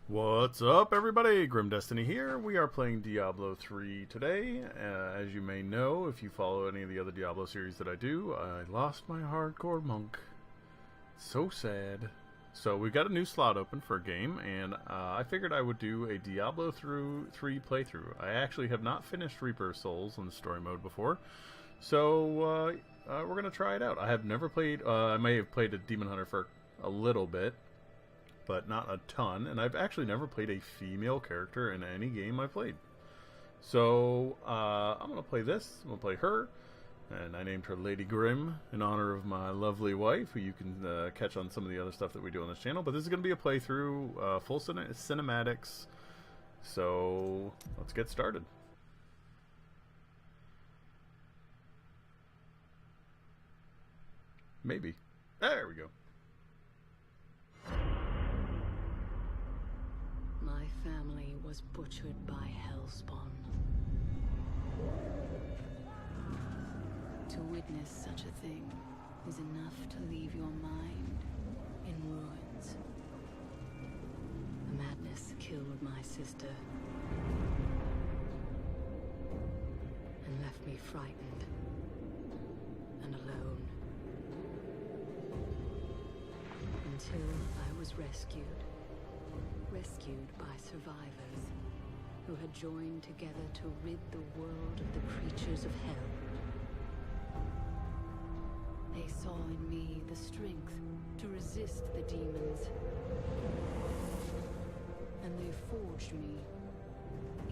What's up, everybody? GrimmDestiny here. We are playing Diablo 3 today. As you may know, if you follow any of the other Diablo series that I do, I lost my hardcore monk. So sad. So we got a new slot open for a game, and I figured I would do a Diablo 3 playthrough. I actually have not finished Reaper of Souls in the story mode before, so we're going to try it out. I have never played, I may have played a Demon Hunter for a little bit, but not a ton, and I've actually never played a female character in any game I played. So, I'm going to play this, I'm going to play her, and I named her Lady Grimm in honor of my lovely wife, who you can catch on some of the other stuff that we do on this channel. But this is going to be a playthrough, full cinematics, so let's get started. Maybe. There we go. My family was butchered by Hellspawn. To witness such a thing is enough to leave your mind in ruins. The madness killed my sister and left me frightened and alone. Until I was rescued by survivors who had joined together to rid the world of the creatures of hell. They saw in me the strength to resist the demons, and they forged me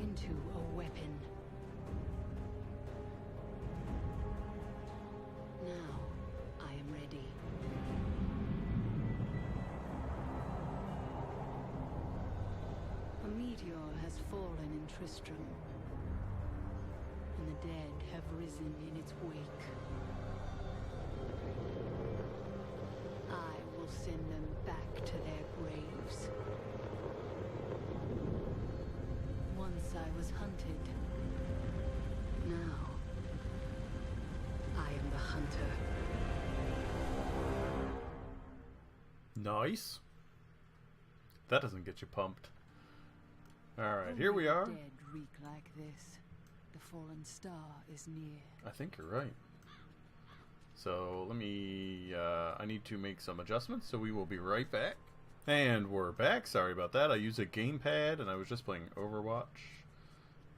into a weapon. Now I am ready. A meteor has fallen in Tristram, and the dead have risen in its wake. I will send them back to their graves. Once I was hunted. Now, I am the hunter. Nice. That doesn't get you pumped. Alright, here we are. Dead reek like this. The fallen star is near. I think you're right. So let me, I need to make some adjustments, so we will be right back. And we're back. Sorry about that. I use a gamepad, and I was just playing Overwatch,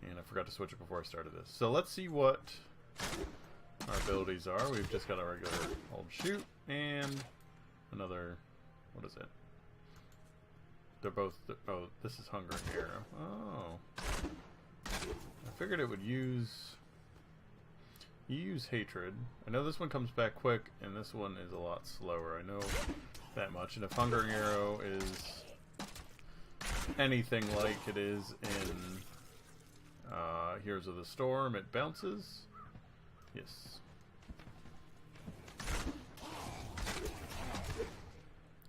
and I forgot to switch it before I started this. So let's see what our abilities are. We've just got a regular old shoot, and another, what is it? They're both, oh, this is Hungering Arrow. Oh. I figured it would use, you use Hatred. I know this one comes back quick, and this one is a lot slower. I know that much. And if Hungering Arrow is anything like it is in Heroes of the Storm, it bounces. Yes.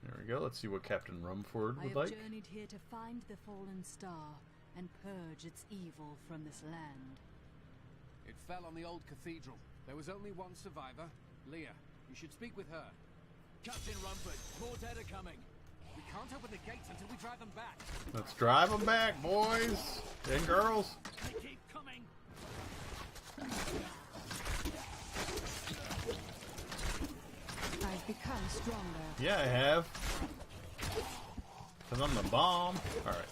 There we go. Let's see what Captain Rumford would like. I have journeyed here to find the fallen star and purge its evil from this land. It fell on the old cathedral. There was only one survivor, Leah. You should speak with her. Captain Rumford, more dead are coming. We can't open the gates until we drive them back. Let's drive them back, boys and girls. They keep coming. I've become stronger. Yeah, I have. Because I'm the bomb. Alright.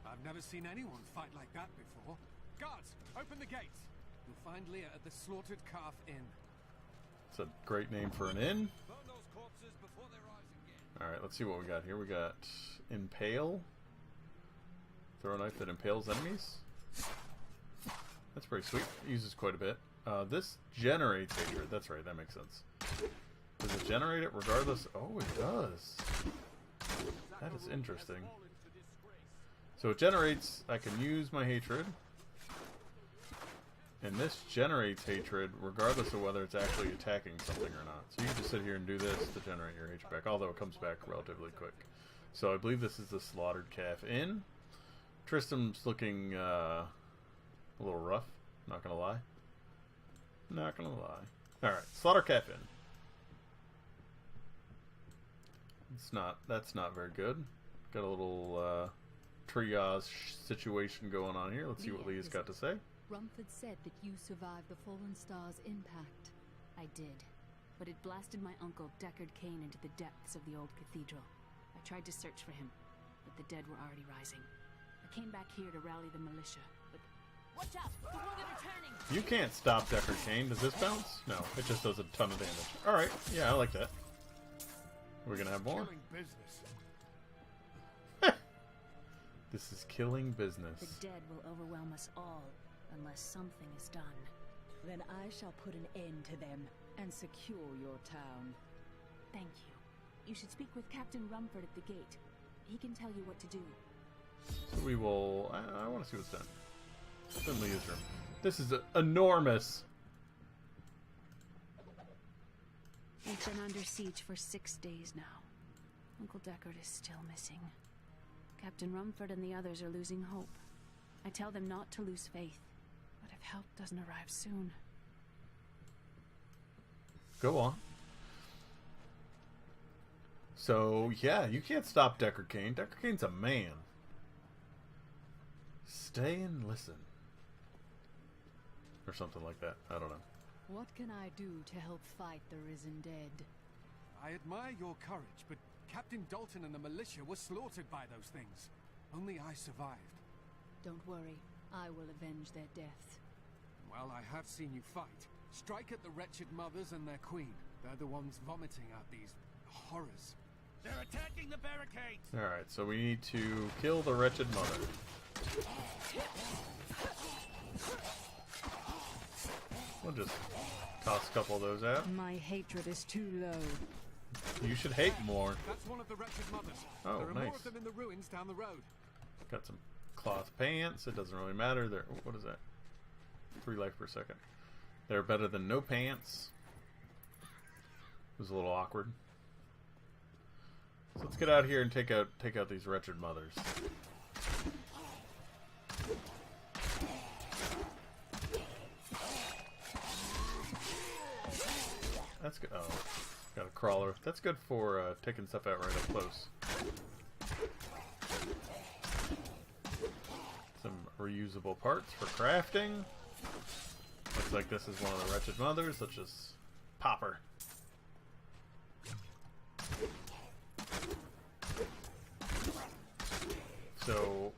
I've never seen anyone fight like that before. Guards, open the gates. You'll find Leah at the Slaughtered Calf Inn. It's a great name for an inn. Burn those corpses before they rise again. Alright, let's see what we got here. We got Impale. Throw a knife that impales enemies. That's pretty sweet. It uses quite a bit. This generates hatred. That's right, that makes sense. Does it generate it regardless? Oh, it does. That is interesting. So it generates, I can use my hatred. And this generates hatred regardless of whether it's actually attacking something or not. So you can just sit here and do this to generate your hatred back, although it comes back relatively quick. So I believe this is the Slaughtered Calf Inn. Tristram's looking a little rough, not gonna lie. Not gonna lie. Alright, Slaughter Calf Inn. That's not very good. Got a little triage situation going on here. Let's see what Leah's got to say. Rumford said that you survived the Fallen Star's impact. I did, but it blasted my uncle Deckard Cain into the depths of the old cathedral. I tried to search for him, but the dead were already rising. I came back here to rally the militia, but... Watch out! The wounded are turning! You can't stop Deckard Cain. Does this bounce? No, it just does a ton of damage. Alright, yeah, I like that. We're gonna have more? Killing business. This is killing business. The dead will overwhelm us all, unless something is done. Then I shall put an end to them and secure your town. Thank you. You should speak with Captain Rumford at the gate. He can tell you what to do. So we will... I want to see what's done. It's in Leah's room. This is enormous! We've been under siege for 6 days now. Uncle Deckard is still missing. Captain Rumford and the others are losing hope. I tell them not to lose faith, but if help doesn't arrive soon... Go on. So, yeah, you can't stop Deckard Cain. Deckard Cain's a man. Stay and listen. Or something like that. I don't know. What can I do to help fight the risen dead? I admire your courage, but Captain Dalton and the militia were slaughtered by those things. Only I survived. Don't worry, I will avenge their deaths. Well, I have seen you fight. Strike at the wretched mothers and their queen. They're the ones vomiting out these horrors. They're attacking the barricades! Alright, so we need to kill the wretched mother. We'll just toss a couple of those out. My hatred is too low. You should hate more. That's one of the wretched mothers. Oh, there are nice. more of them in the ruins down the road. Got some cloth pants. It doesn't really matter. They're, what is that? 3 life per second. They're better than no pants. It was a little awkward. So let's get out here and take out these wretched mothers. That's good. Oh, got a crawler. That's good for taking stuff out right up close. Some reusable parts for crafting. Looks like this is one of the wretched mothers. Let's just pop her. So,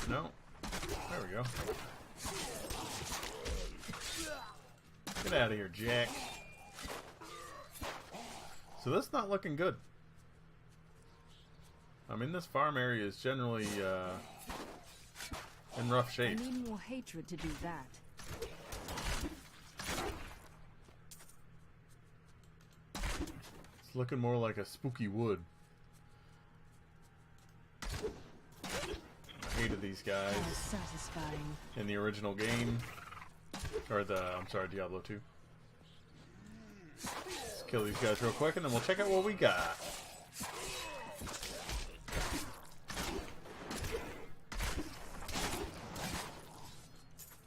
no. There we go. Get out of here, Jack. So that's not looking good. I mean, this farm area is generally in rough I shape. need more hatred to do that. It's looking more like a spooky wood. I hated these guys How satisfying. in the original game. Or I'm sorry, Diablo 2. Let's kill these guys real quick and then we'll check out what we got.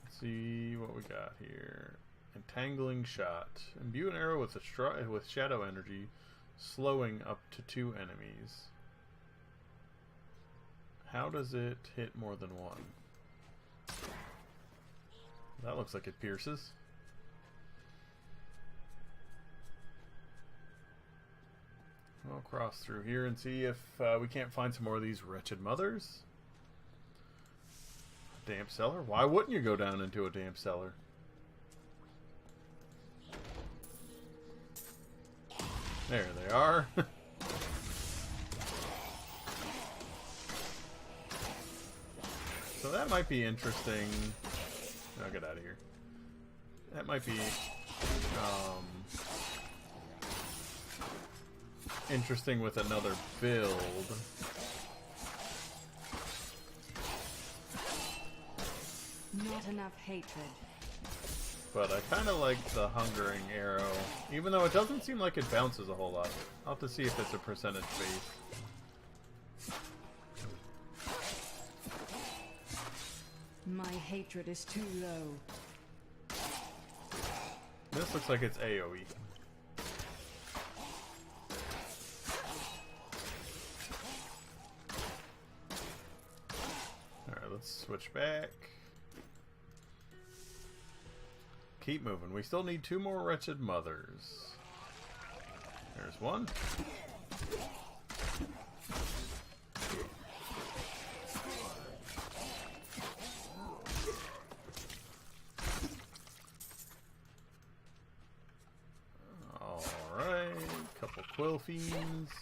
Let's see what we got here. Entangling shot. Imbue an arrow with shadow energy, slowing up to 2 enemies. How does it hit more than one? That looks like it pierces. We'll cross through here and see if we can't find some more of these wretched mothers. Damp cellar? Why wouldn't you go down into a damp cellar? There they are. So that might be interesting. I'll get out of here. That might be interesting with another build. Not enough hatred. But I kind of like the hungering arrow, even though it doesn't seem like it bounces a whole lot. I'll have to see if it's a percentage base. My hatred is too low. This looks like it's AoE. let's switch back. Keep moving. We still need 2 more wretched mothers. There's one. Alright, couple quill fiends.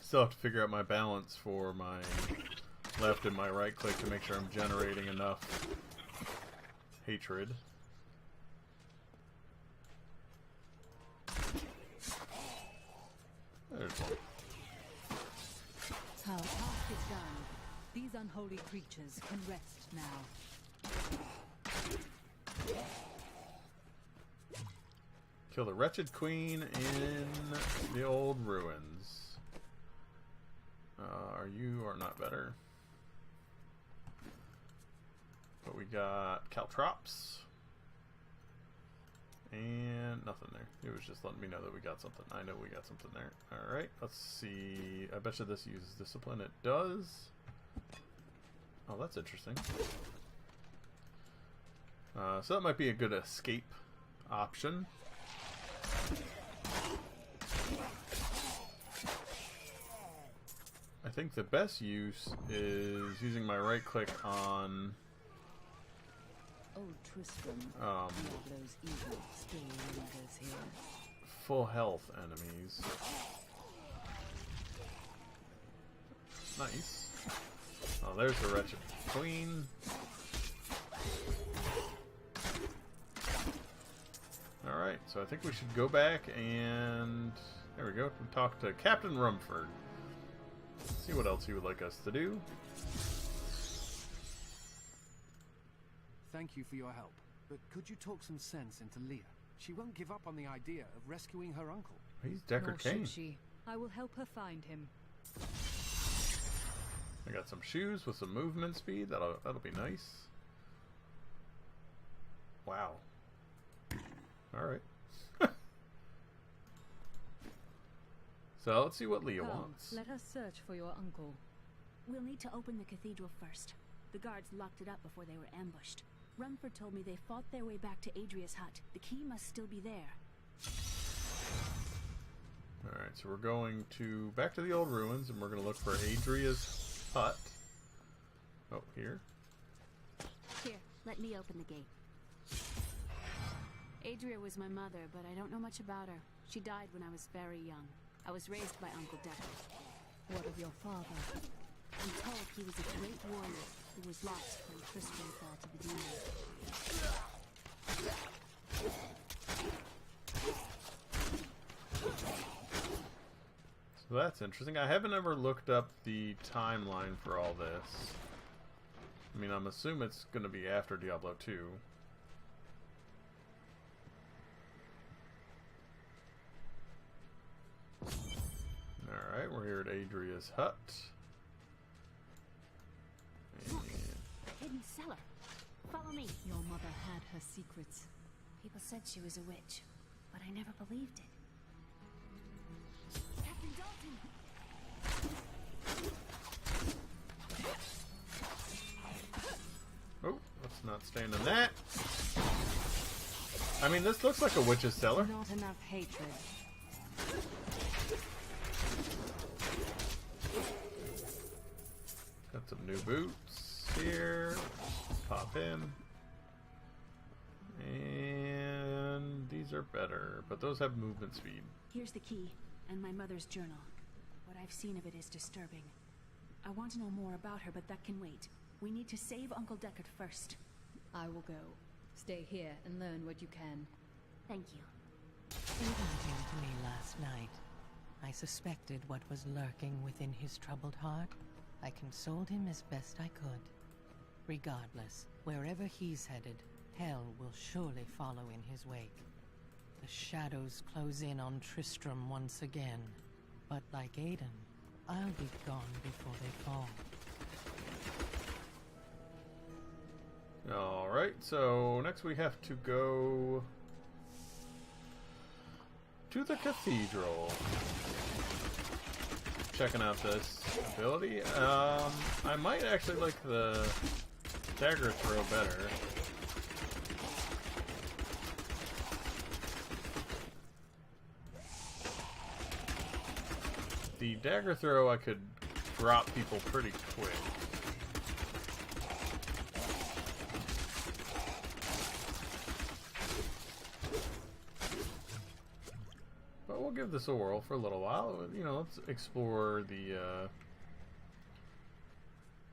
Still have to figure out my balance for my left and my right click to make sure I'm generating enough hatred. There's one. Our task is done. These unholy creatures can rest now. Kill the wretched queen in the old ruins. You are not better. But we got caltrops. And nothing there. It was just letting me know that we got something. I know we got something there. Alright, let's see. I bet you this uses discipline. It does. Oh, that's interesting. So that might be a good escape option. I think the best use is using my right click on Old Tristram, Diablo's evil still lingers here. full health enemies. Nice. Oh, there's the wretched queen. Alright, so I think we should go back and there we go. We talk to Captain Rumford. See what else he would like us to do. Thank you for your help, but could you talk some sense into Leah? She won't give up on the idea of rescuing her uncle. He's Deckard Nor Cain. should she. I will help her find him. I got some shoes with some movement speed. That'll be nice. Wow. All right. So let's see what Leah Come, wants. let us search for your uncle. We'll need to open the cathedral first. The guards locked it up before they were ambushed. Rumford told me they fought their way back to Adria's hut. The key must still be there. Alright, so we're going to back to the old ruins and we're going to look for Adria's hut. Oh, here. Here, let me open the gate. Adria was my mother, but I don't know much about her. She died when I was very young. I was raised by Uncle Deckard. What of your father? I'm told he was a great warrior who was lost when Tristram fell to the demons. So that's interesting. I haven't ever looked up the timeline for all this. I mean, I'm assuming it's going to be after Diablo 2. Alright, we're here at Adria's hut. And Hidden cellar. Follow me. Your mother had her secrets. People said she was a witch, but I never believed it. Captain Dalton! oh, let's not stand in that. I mean, this looks like a witch's cellar. Not enough hatred. Got some new boots here. Pop in. And these are better, but those have movement speed. Here's the key, and my mother's journal. What I've seen of it is disturbing. I want to know more about her, but that can wait. We need to save Uncle Deckard first. I will go. Stay here and learn what you can. Thank you. He came to me last night. I suspected what was lurking within his troubled heart. I consoled him as best I could. Regardless, wherever he's headed, hell will surely follow in his wake. The shadows close in on Tristram once again. But like Aiden, I'll be gone before they fall. Alright, so next we have to go to the cathedral. checking out this ability. I might actually like the dagger throw better. The dagger throw, I could drop people pretty quick. But we'll give this a whirl for a little while. You know, let's explore the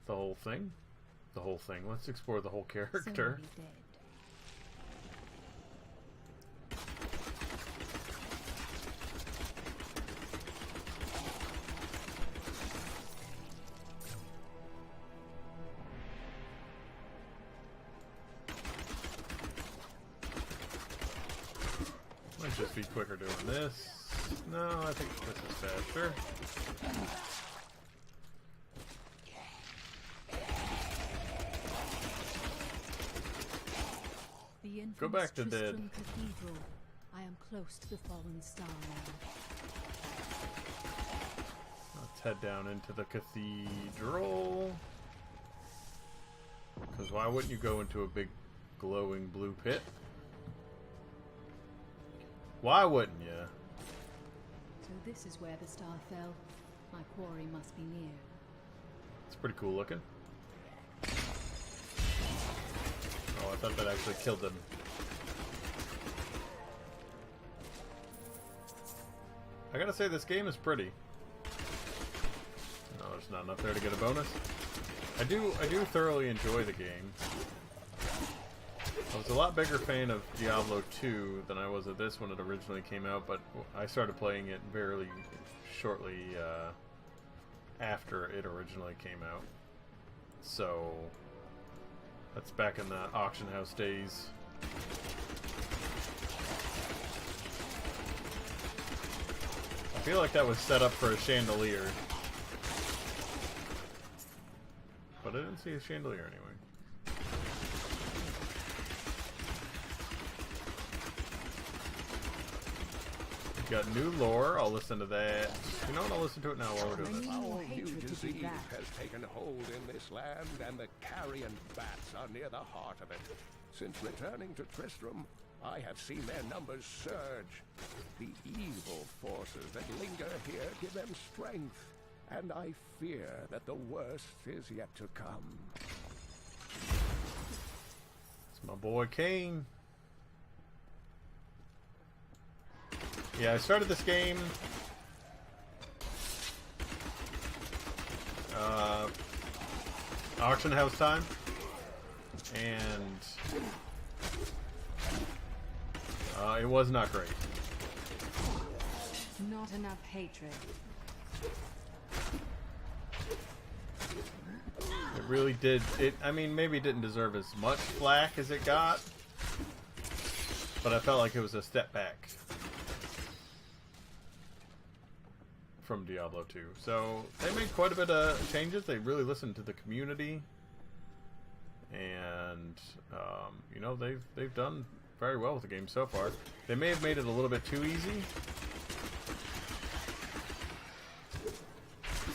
whole thing. The whole thing. Let's explore the whole character. Might just be quicker doing this. No, I think this is faster. Go back to dead. Cathedral. I am close to the fallen star now. Let's head down into the cathedral. Because why wouldn't you go into a big glowing blue pit? Why wouldn't you? So this is where the star fell. My quarry must be near. It's pretty cool looking. Oh, I thought that actually killed them. I gotta say, this game is pretty. No, there's not enough there to get a bonus. I do thoroughly enjoy the game. I was a lot bigger fan of Diablo 2 than I was of this when it originally came out, but I started playing it very shortly after it originally came out. So that's back in the auction house days. I feel like that was set up for a chandelier. But I didn't see a chandelier anyway. Got new lore, I'll listen to that. You know what, I'll listen to it now while we're doing this. Our new disease has taken hold in this land, and the carrion bats are near the heart of it. Since returning to Tristram, I have seen their numbers surge. The evil forces that linger here give them strength, and I fear that the worst is yet to come. It's my boy Kane. Yeah, I started this game auction house time, and it was not great. Not enough hatred. It really did. I mean, maybe it didn't deserve as much flack as it got, but I felt like it was a step back from Diablo 2. So they made quite a bit of changes. They really listened to the community, and you know, they've done very well with the game so far. They may have made it a little bit too easy.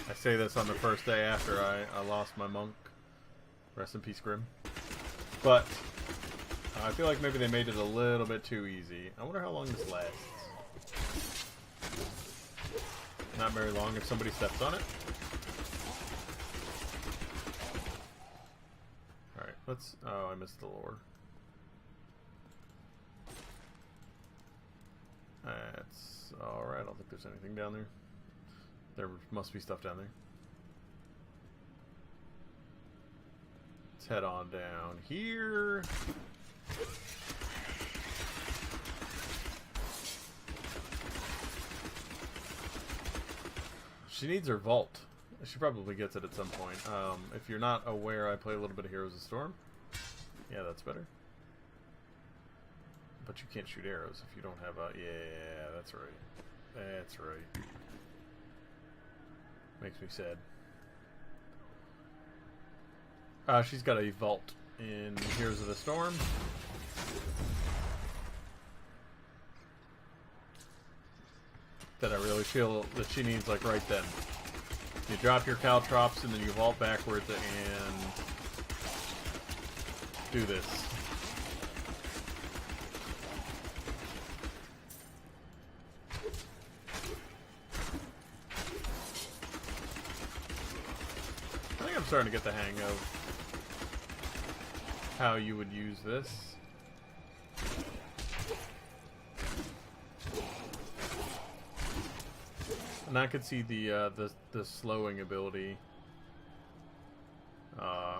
I say this on the first day after I lost my monk. Rest in peace, Grim. But I feel like maybe they made it a little bit too easy. I wonder how long this lasts. Not very long if somebody steps on it. Alright, let's... Oh, I missed the lore. That's... Alright, I don't think there's anything down there. There must be stuff down there. Let's head on down here. She needs her vault. She probably gets it at some point. If you're not aware, I play a little bit of Heroes of Storm. Yeah, that's better. But you can't shoot arrows if you don't have a... Yeah, that's right. That's right. Makes me sad. She's got a vault in Heroes of the Storm. That I really feel that she needs, like, right then. You drop your caltrops and then you vault backwards and do this. I think I'm starting to get the hang of how you would use this. And I could see the slowing ability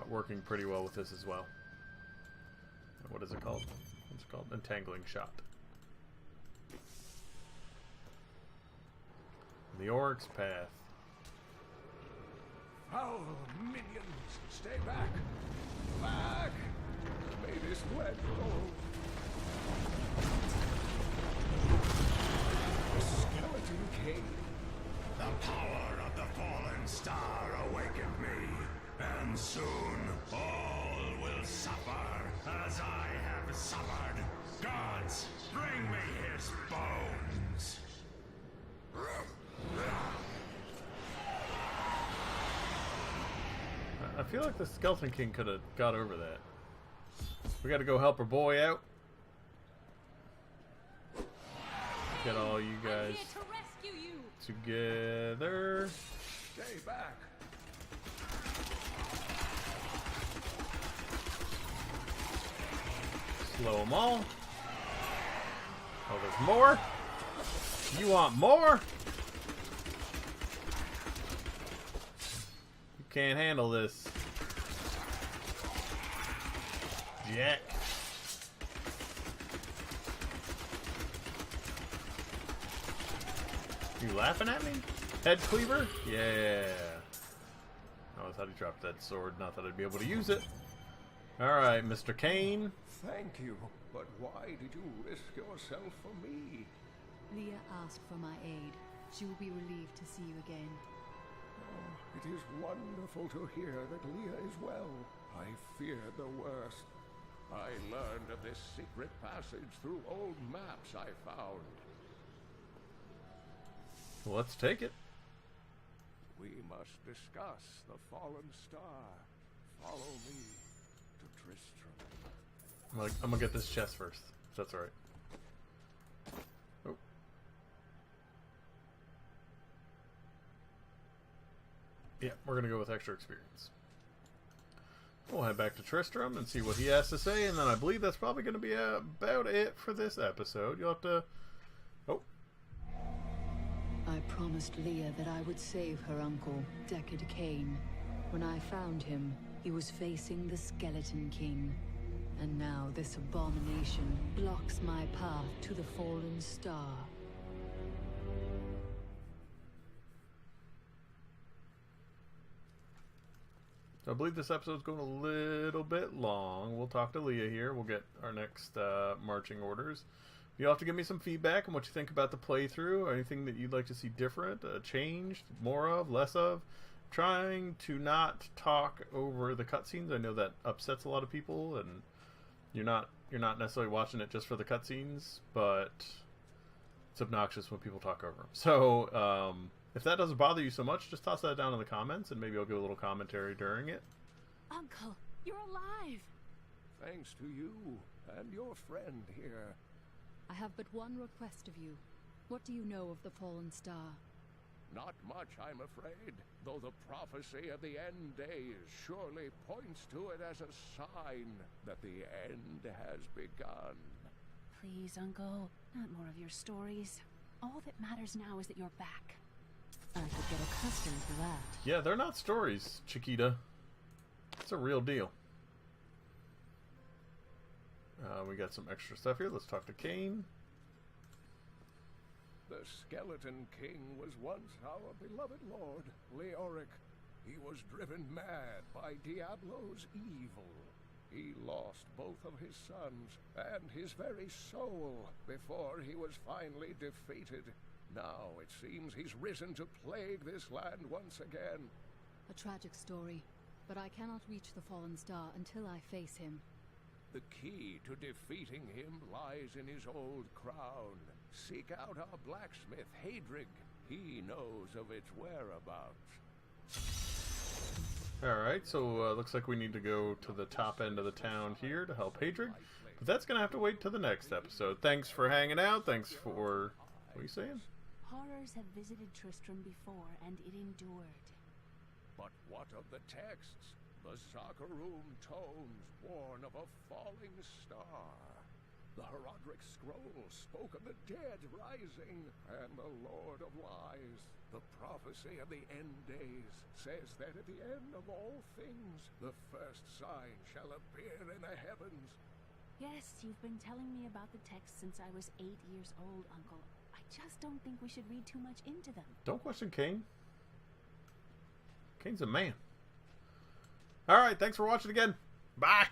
working pretty well with this as well. What is it called? What's it called? Entangling shot. The Oryx Path. Foul minions, stay back! Back! May this thread go. The Skeleton King. The power of the fallen star awakened me, and soon all will suffer as I have suffered. Gods, bring me his bones. I feel like the Skeleton King could have got over that. We gotta go help our boy out. Get all you guys together. Stay back. Slow them all. Oh, there's more? You want more? You can't handle this. Jack. You laughing at me? Head cleaver? Yeah. Oh, I thought he dropped that sword. Not that I'd be able to use it. Alright, Mr. Kane. Thank you, but why did you risk yourself for me? Leah asked for my aid. She will be relieved to see you again. Oh, it is wonderful to hear that Leah is well. I feared the worst. I learned of this secret passage through old maps I found. Well, let's take it. We must discuss the fallen star. Follow me to Tristram. I'm gonna get this chest first, if that's alright. Oh. Yeah, we're gonna go with extra experience. We'll head back to Tristram and see what he has to say, and then I believe that's probably gonna be about it for this episode. You'll have to... Oh. I promised Leah that I would save her uncle, Deckard Cain. When I found him, he was facing the Skeleton King. And now this abomination blocks my path to the fallen star. So I believe this episode's going a little bit long. We'll talk to Leah here. We'll get our next marching orders. You'll have to give me some feedback on what you think about the playthrough. Anything that you'd like to see different, changed, more of, less of. Trying to not talk over the cutscenes. I know that upsets a lot of people, and you're not necessarily watching it just for the cutscenes, but it's obnoxious when people talk over them. So if that doesn't bother you so much, just toss that down in the comments, and maybe I'll give a little commentary during it. Uncle, you're alive! Thanks to you and your friend here. I have but one request of you. What do you know of the fallen star? Not much, I'm afraid, though the prophecy of the end days surely points to it as a sign that the end has begun. Please, Uncle, not more of your stories. All that matters now is that you're back. I could get accustomed to that. Yeah, they're not stories, Chiquita. It's a real deal. We got some extra stuff here. Let's talk to Cain. The Skeleton King was once our beloved lord, Leoric. He was driven mad by Diablo's evil. He lost both of his sons and his very soul before he was finally defeated. Now it seems he's risen to plague this land once again. A tragic story, but I cannot reach the fallen star until I face him. The key to defeating him lies in his old crown. Seek out our blacksmith, Hadrig. He knows of its whereabouts. Alright, so looks like we need to go to the top end of the town here to help Hadrig. But that's going to have to wait till the next episode. Thanks for hanging out. Thanks for... What are you saying? Horrors have visited Tristram before, and it endured. But what of the texts? The Sakarum tones warn of a falling star. The Herodric scroll spoke of the dead rising, and the Lord of Lies. The prophecy of the end days says that at the end of all things, the first sign shall appear in the heavens. Yes, you've been telling me about the texts since I was 8 years old, Uncle. I just don't think we should read too much into them. Don't question Kane. Kane's a man. Alright, thanks for watching again. Bye!